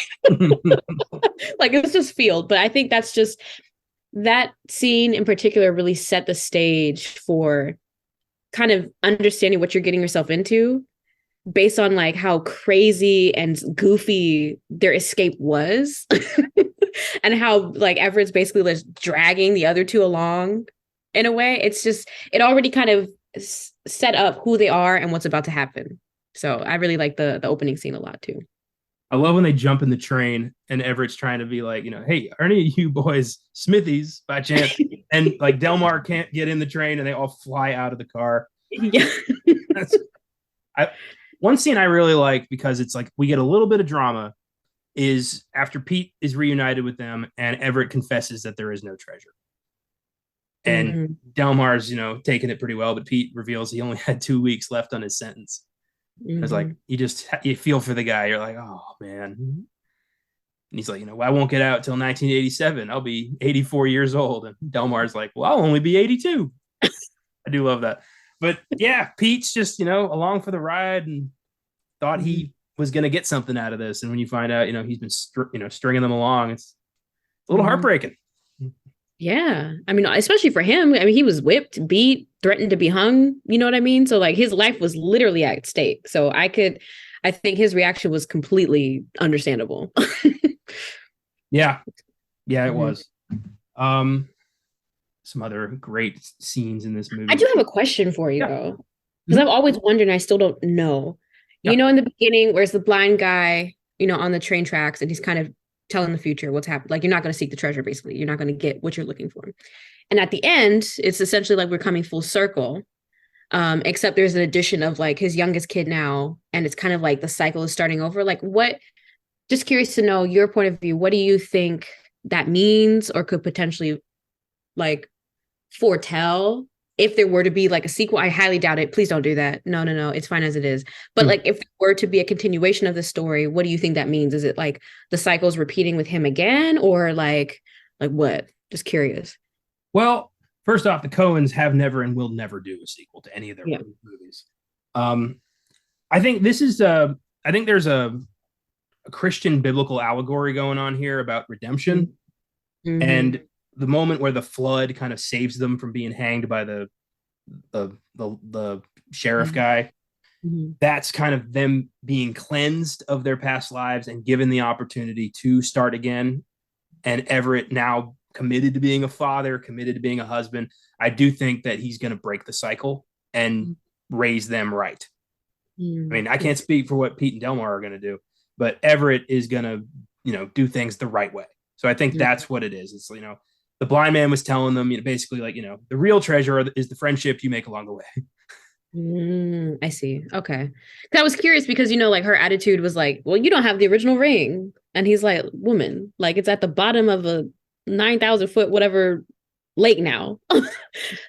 like, it's just field. But I think that's just, that scene in particular really set the stage for kind of understanding what you're getting yourself into based on like how crazy and goofy their escape was and how like Everett's basically just dragging the other two along in a way. It's just, it already kind of set up who they are and what's about to happen. So I really like the opening scene a lot too. I love when they jump in the train and Everett's trying to be like, hey, are any of you boys Smithies by chance? And like Delmar can't get in the train and they all fly out of the car. Yeah. One scene I really like because it's like we get a little bit of drama is after Pete is reunited with them and Everett confesses that there is no treasure. And Delmar's, taking it pretty well, but Pete reveals he only had 2 weeks left on his sentence. It's like you feel for the guy. You're like, oh man. And he's like, I won't get out till 1987. I'll be 84 years old. And Delmar's like, well, I'll only be 82. I do love that. But yeah, Pete's just, along for the ride and thought he was going to get something out of this. And when you find out, he's been, stringing them along, it's a little heartbreaking. Yeah. I mean, especially for him. I mean, he was whipped, beat, threatened to be hung. You know what I mean? So like his life was literally at stake. So I think his reaction was completely understandable. Yeah. Yeah, it was. Some other great scenes in this movie. I do have a question for you though. Because I've always wondered and I still don't know. In the beginning, where's the blind guy, on the train tracks and he's kind of telling the future what's happened. Like, you're not going to seek the treasure, basically. You're not going to get what you're looking for. And at the end, it's essentially like we're coming full circle, except there's an addition of like his youngest kid now, and it's kind of like the cycle is starting over. Like, just curious to know your point of view. What do you think that means or could potentially like foretell if there were to be like a sequel? I highly doubt it. Please don't do that. No. It's fine as it is. But like if there were to be a continuation of the story, what do you think that means? Is it like the cycle's repeating with him again or like what? Just curious. Well, first off, the Coens have never and will never do a sequel to any of their movies. I think this is I think there's a Christian biblical allegory going on here about redemption. And the moment where the flood kind of saves them from being hanged by the sheriff guy, that's kind of them being cleansed of their past lives and given the opportunity to start again. And Everett now committed to being a father, committed to being a husband. I do think that he's going to break the cycle and raise them right. I mean, I can't speak for what Pete and Delmar are going to do, but Everett is going to, do things the right way. So I think that's what it is. It's, the blind man was telling them, basically like, the real treasure is the friendship you make along the way. I see. Okay. I was curious because, like her attitude was like, well, you don't have the original ring. And he's like, woman, like it's at the bottom of a 9,000 foot, whatever lake now.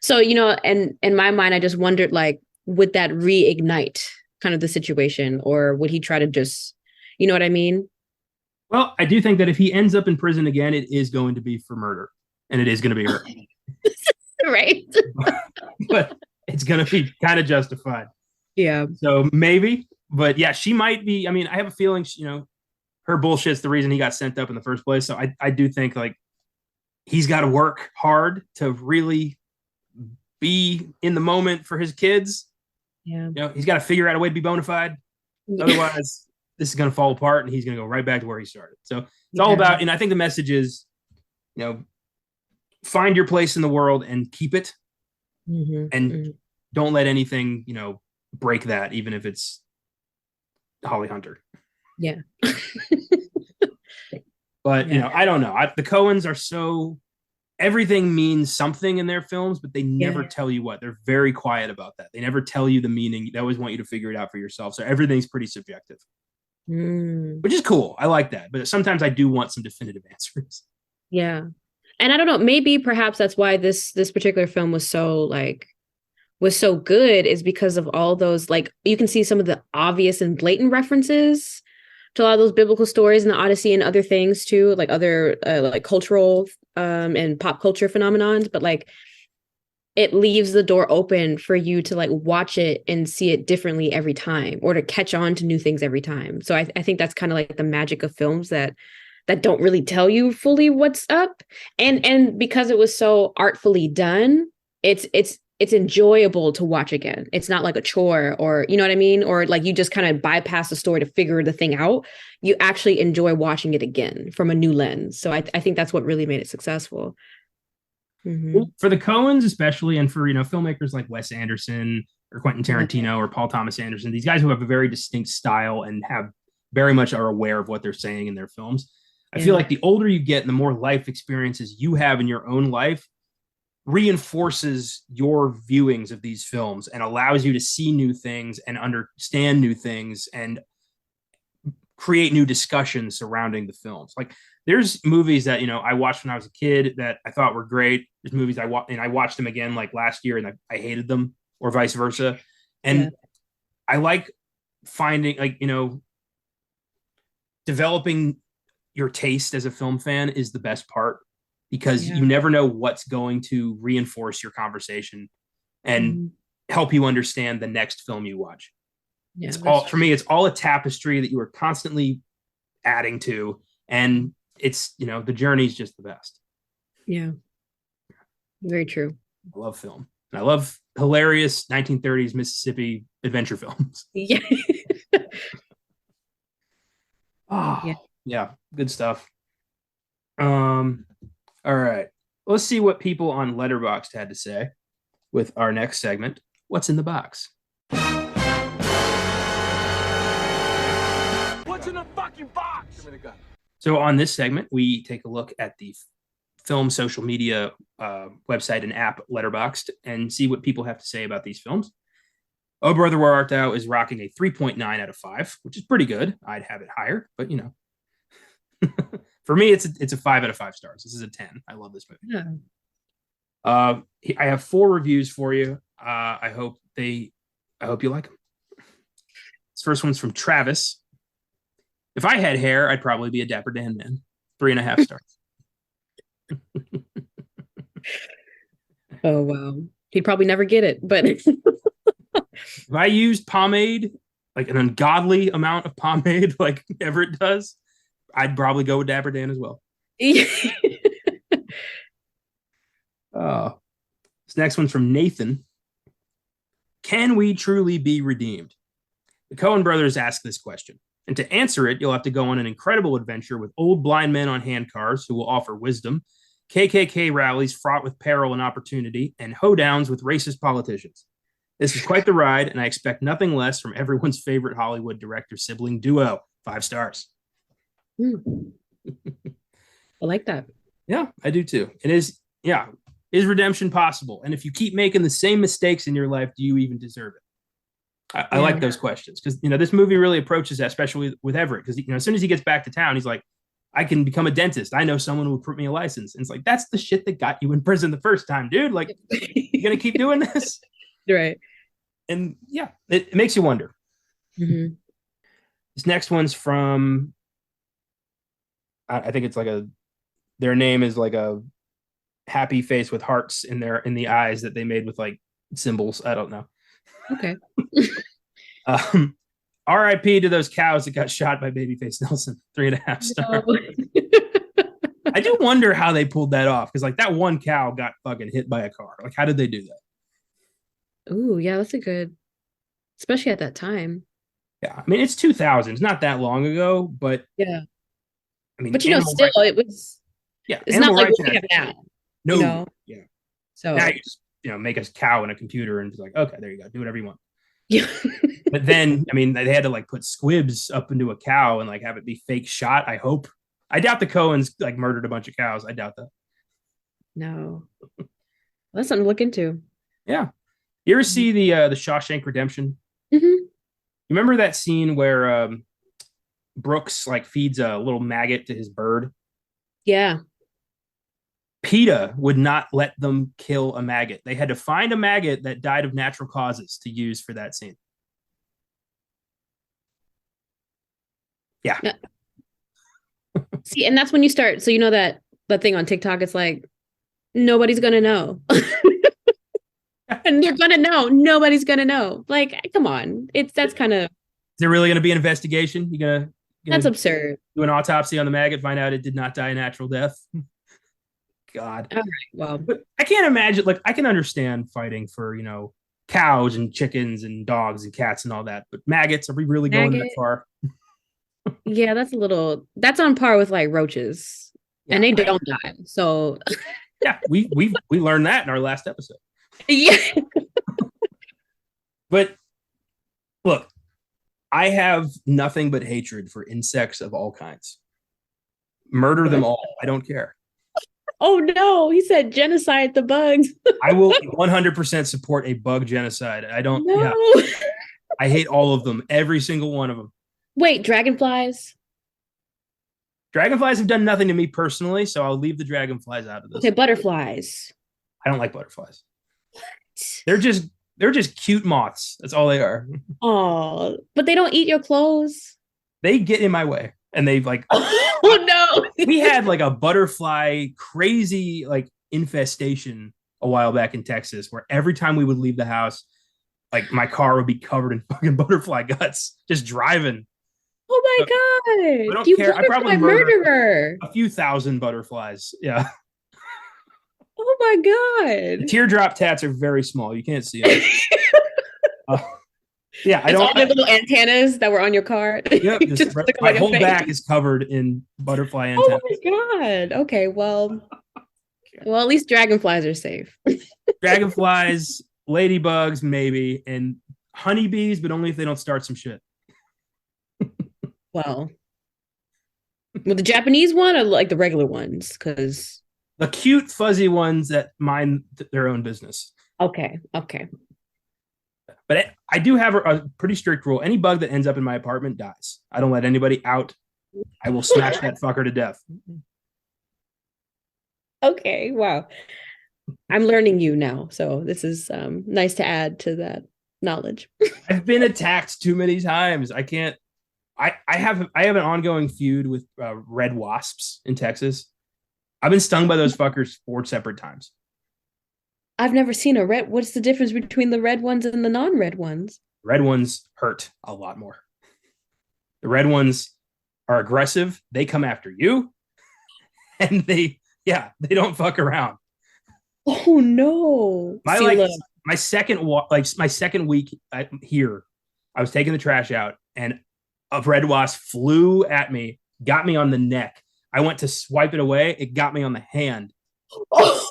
So, and in my mind, I just wondered like, would that reignite kind of the situation or would he try to just, you know what I mean? Well, I do think that if he ends up in prison again, it is going to be for murder. And it is going to be her. Right. but it's going to be kind of justified. Yeah. So maybe, but yeah, she might be. I mean, I have a feeling, her bullshit's the reason he got sent up in the first place. So I do think like he's got to work hard to really be in the moment for his kids. Yeah. He's got to figure out a way to be bona fide. Otherwise, this is going to fall apart and he's going to go right back to where he started. So it's all about, and I think the message is, find your place in the world and keep it. And don't let anything, break that, even if it's Holly Hunter. Yeah. But, I don't know. The Coens are so, everything means something in their films, but they never tell you what. They're very quiet about that. They never tell you the meaning. They always want you to figure it out for yourself. So everything's pretty subjective, which is cool. I like that. But sometimes I do want some definitive answers. Yeah. And I don't know, maybe perhaps that's why this particular film was so good is because of all those, like, you can see some of the obvious and blatant references to a lot of those biblical stories in the Odyssey and other things too, like other like cultural and pop culture phenomenons, but like it leaves the door open for you to like watch it and see it differently every time or to catch on to new things every time. So I think that's kind of like the magic of films that don't really tell you fully what's up. And because it was so artfully done, it's enjoyable to watch again. It's not like a chore or, you know what I mean? Or like you just kind of bypass the story to figure the thing out. You actually enjoy watching it again from a new lens. So I think that's what really made it successful. Well, for the Coens especially, and for, filmmakers like Wes Anderson or Quentin Tarantino or Paul Thomas Anderson, these guys who have a very distinct style and have very much are aware of what they're saying in their films. I feel like the older you get and the more life experiences you have in your own life reinforces your viewings of these films and allows you to see new things and understand new things and create new discussions surrounding the films. Like there's movies that, I watched when I was a kid that I thought were great. There's movies I watched them again like last year and I hated them, or vice versa. And I like finding, like, developing your taste as a film fan is the best part, because you never know what's going to reinforce your conversation and help you understand the next film you watch. Yeah, for me, it's all a tapestry that you are constantly adding to, and it's, the journey's just the best. Yeah, very true. I love film, and I love hilarious 1930s Mississippi adventure films. Yeah. Yeah, good stuff. All right, let's see what people on Letterboxd had to say with our next segment. What's in the box? What's in the fucking box? Give me the gun. So on this segment, we take a look at the film social media website and app Letterboxd and see what people have to say about these films. Oh Brother, Where Art Thou is rocking a 3.9 out of 5, which is pretty good. I'd have it higher, but for me, it's a 5 out of 5 stars. This is a 10. I love this movie. Yeah. I have 4 reviews for you. I hope you like them. This first one's from Travis. If I had hair, I'd probably be a Dapper Dan man. 3.5 stars. Oh wow, he'd probably never get it, but if I used pomade, like an ungodly amount of pomade, like Everett does, I'd probably go with Dapper Dan as well. This next one's from Nathan. Can we truly be redeemed? The Coen brothers ask this question, and to answer it, you'll have to go on an incredible adventure with old blind men on handcars who will offer wisdom, KKK rallies fraught with peril and opportunity, and hoedowns with racist politicians. This is quite the ride, and I expect nothing less from everyone's favorite Hollywood director-sibling duo. 5 stars. I like that. Yeah, I do too. It is, is redemption possible? And if you keep making the same mistakes in your life, do you even deserve it? I like those questions, because, this movie really approaches that, especially with Everett, because, as soon as he gets back to town, he's like, I can become a dentist. I know someone who will print me a license. And it's like, that's the shit that got you in prison the first time, dude. Like, you're going to keep doing this? Right. And it makes you wonder. Mm-hmm. This next one's from, I think it's like their name is like a happy face with hearts in the eyes that they made with like symbols. I don't know. Okay. R.I.P. to those cows that got shot by Babyface Nelson. 3.5 stars. No. I do wonder how they pulled that off, because like that one cow got fucking hit by a car. Like, how did they do that? Ooh, yeah, that's a good, especially at that time. Yeah, I mean, it's 2000. It's not that long ago, but yeah. I mean, but still, it was. Yeah, it's not like what we have now. No. Yeah. So now you just make a cow in a computer and be like, okay, there you go, do whatever you want. Yeah. But then, I mean, they had to like put squibs up into a cow and like have it be fake shot. I hope. I doubt the Coens like murdered a bunch of cows. I doubt that. No. Well, that's something to look into. Yeah. You ever see the Shawshank Redemption? Mm-hmm. You remember that scene where Brooks like feeds a little maggot to his bird? Yeah. PETA would not let them kill a maggot. They had to find a maggot that died of natural causes to use for that scene. Yeah. See, and that's when you start. So that thing on TikTok, it's like, nobody's going to know. And they're going to know. Nobody's going to know. Like, come on. That's kind of. Is there really going to be an investigation? You gonna that's absurd. Do an autopsy on the maggot, find out it did not die a natural death? God. All right. Well, but I can't imagine. Like, I can understand fighting for, cows and chickens and dogs and cats and all that. But maggots, are we really going that far? Yeah, that's on par with like roaches. Yeah, and they don't die. So yeah, we learned that in our last episode. Yeah. But look, I have nothing but hatred for insects of all kinds. Murder them all. I don't care. Oh no, he said genocide the bugs. I will 100% support a bug genocide. I don't. No. Yeah, I hate all of them. Every single one of them. Wait, dragonflies? Dragonflies have done nothing to me personally, so I'll leave the dragonflies out of this. Okay, butterflies. I don't like butterflies. They're just cute moths. That's all they are. Oh, but they don't eat your clothes. They get in my way, and they like. Oh no! We had like a butterfly crazy like infestation a while back in Texas, where every time we would leave the house, like my car would be covered in fucking butterfly guts just driving. Oh my god! I don't You care. I probably murderer. a few thousand butterflies. Yeah. Oh my god! The teardrop tats are very small. You can't see them. Yeah, I don't. All the little antennas that were on your car. Yep, my whole back is covered in butterfly antennas. Oh my god! Okay, well, at least dragonflies are safe. Dragonflies, ladybugs, maybe, and honeybees, but only if they don't start some shit. Well, with the Japanese one or like the regular ones, because the cute fuzzy ones that mind their own business. Okay. But I do have a pretty strict rule. Any bug that ends up in my apartment dies. I don't let anybody out. I will smash that fucker to death. Okay, wow. I'm learning you now, so this is nice to add to that knowledge. I've been attacked too many times. I can't. I have an ongoing feud with red wasps in Texas. I've been stung by those fuckers 4 separate times. I've never seen a red. What's the difference between the red ones and the non-red ones? Red ones hurt a lot more. The red ones are aggressive. They come after you, and they don't fuck around. Oh no! My second week here, I was taking the trash out, and a red wasp flew at me, got me on the neck. I went to swipe it away. It got me on the hand. Oh.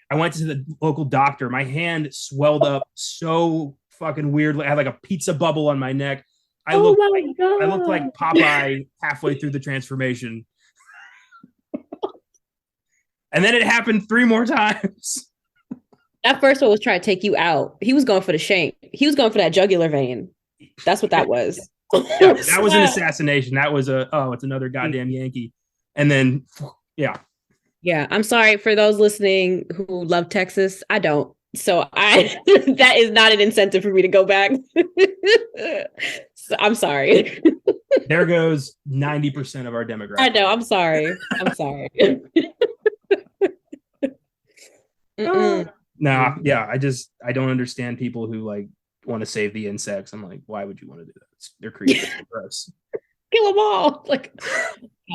I went to the local doctor. My hand swelled up so fucking weirdly. I had like a pizza bubble on my neck. I looked like Popeye halfway through the transformation. And then it happened 3 more times. That first one was trying to take you out. He was going for the shank. He was going for that jugular vein. That's what that was. Yeah, that was an assassination. That was it's another goddamn Yankee. And then, yeah. Yeah, I'm sorry for those listening who love Texas. I don't. So that is not an incentive for me to go back. So I'm sorry. There goes 90% of our demographic. I know. I'm sorry. Nah, yeah. I don't understand people who like want to save the insects. I'm like, why would you want to do that? They're creative and gross. Kill them all. Like,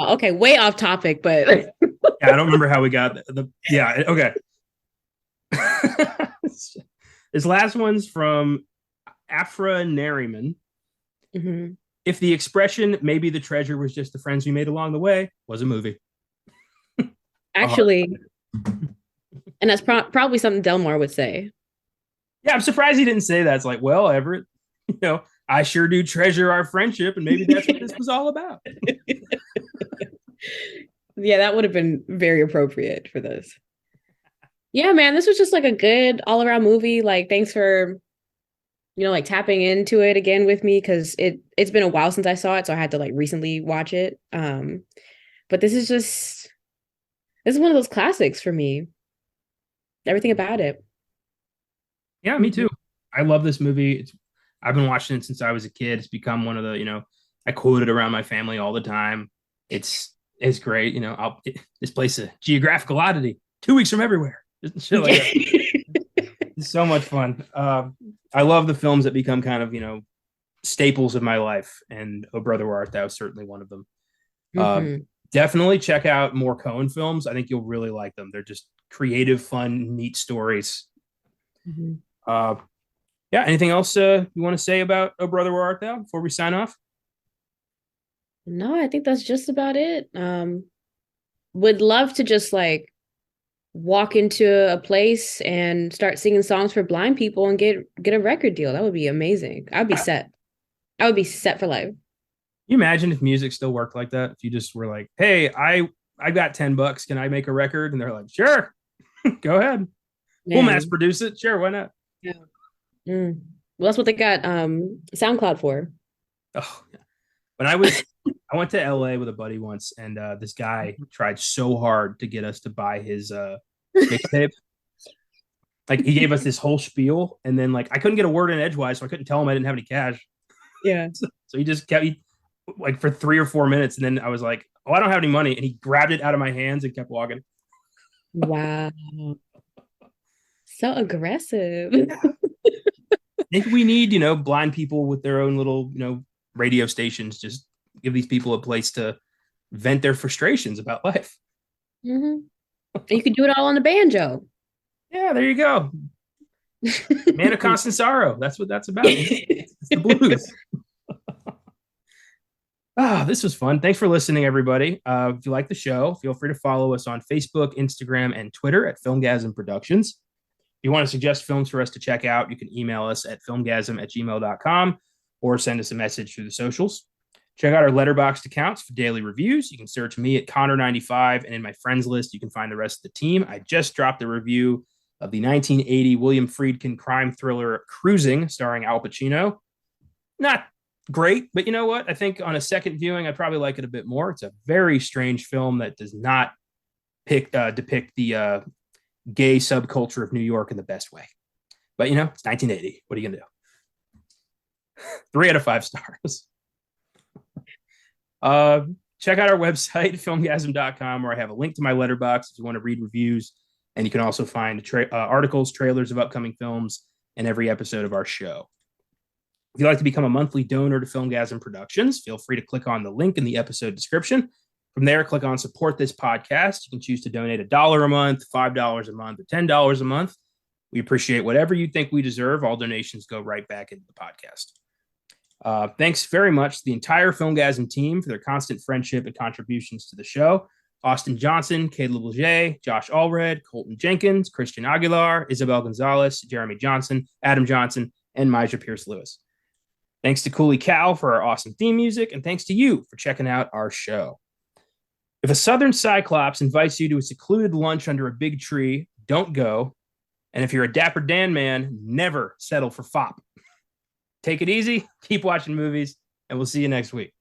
okay, way off topic, but yeah, I don't remember how we got okay. This last one's from Afra Nariman. Mm-hmm. If the expression "maybe the treasure was just the friends we made along the way" was a movie. Actually, and that's probably something Delmar would say. Yeah, I'm surprised he didn't say that. It's like, well, Everett, I sure do treasure our friendship, and maybe that's what this was all about. Yeah, that would have been very appropriate for this. Yeah, man, this was just like a good all-around movie. Like, thanks for, like tapping into it again with me, because it's been a while since I saw it, so I had to like recently watch it. But this is one of those classics for me. Everything about it. Yeah, me too. I love this movie. I've been watching it since I was a kid. It's become one of the, I quote it around my family all the time. It's great. This place a geographical oddity. 2 weeks from everywhere. Shit like that. It's so much fun. I love the films that become kind of, staples of my life. And Oh Brother Where Art Thou is certainly one of them. Definitely check out more Coen films. I think you'll really like them. They're just creative, fun, neat stories. Mm-hmm. Yeah. Anything else you want to say about Oh Brother Where Art Thou before we sign off? No, I think that's just about it. Would love to just like walk into a place and start singing songs for blind people and get a record deal. That would be amazing. I'd be set. I would be set for life. You imagine if music still worked like that? If you just were like, "Hey, I got $10. Can I make a record?" And they're like, "Sure, go ahead. We'll mass Man. produce it. Sure, why not?" Yeah. Mm. Well, that's what they got SoundCloud for. Oh, yeah. I went to LA with a buddy once, and this guy tried so hard to get us to buy his mixtape. Like he gave us this whole spiel, and then like I couldn't get a word in edgewise, so I couldn't tell him I didn't have any cash. Yeah. So he just kept like for 3 or 4 minutes, and then I was like, "Oh, I don't have any money," and he grabbed it out of my hands and kept walking. Wow. So aggressive. If we need, blind people with their own little, radio stations, just give these people a place to vent their frustrations about life. hmm You could do it all on the banjo. Yeah, there you go. Man of constant sorrow. That's what that's about. It's the blues. This was fun. Thanks for listening, everybody. If you like the show, feel free to follow us on Facebook, Instagram, and Twitter at Filmgazm Productions. If you want to suggest films for us to check out, you can email us at filmgazm@gmail.com or send us a message through the socials. Check out our Letterboxd accounts for daily reviews. You can search me at Connor95, and in my friends list, you can find the rest of the team. I just dropped a review of the 1980 William Friedkin crime thriller Cruising, starring Al Pacino. Not great, but you know what? I think on a second viewing, I probably like it a bit more. It's a very strange film that does not depict the gay subculture of New York in the best way. But it's 1980. What are you gonna do? 3 out of 5 stars. Check out our website, filmgazm.com, where I have a link to my Letterboxd if you want to read reviews. And you can also find articles, trailers of upcoming films, and every episode of our show. If you'd like to become a monthly donor to Filmgazm Productions, feel free to click on the link in the episode description. From there, click on Support This Podcast. You can choose to donate $1 a month, $5 a month, or $10 a month. We appreciate whatever you think we deserve. All donations go right back into the podcast. Thanks very much to the entire Filmgazm team for their constant friendship and contributions to the show. Austin Johnson, Caleb Leger, Josh Allred, Colton Jenkins, Cristian Aguilar, Isabel Gonzalez, Jeremy Johnson, Adam Johnson, and Mysia Pierce-Lewis. Thanks to Cooley Cal for our awesome theme music, and thanks to you for checking out our show. If a Southern Cyclops invites you to a secluded lunch under a big tree, don't go. And if you're a Dapper Dan man, never settle for fop. Take it easy, keep watching movies, and we'll see you next week.